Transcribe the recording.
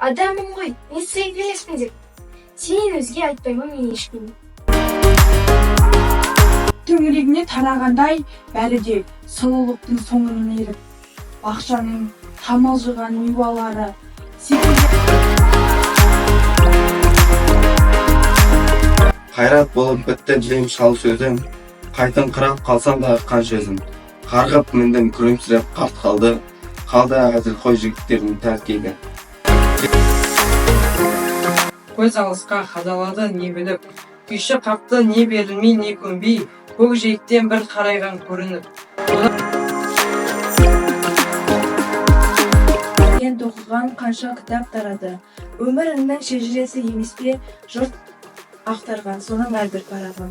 адаммын ғой, не sevgilisin деп. Сенен өзге айтпаймын мен ешкім. Төңірегіне тарағандай, бәрі де сұлулықтың соңынан еріп, бақшаның тамылжыған миуалары Қайрат болып бітті дейм шал сөзім, қайтын қырап қалсам да қан сөзім. Қарғып міндім күрімсіреп қарт қалды, қалды әзіл қой жігіттердің тәркегі. Көз алысқа қадалады не біліп, күйші қақты не берілмей не көнбей, көк жиектен бір қарайған көрініп. Мен тоқыған қанша кітап тарады. Өміріңнің шежіресі емес пе, жұрт ақтарған соның әрбір парағы.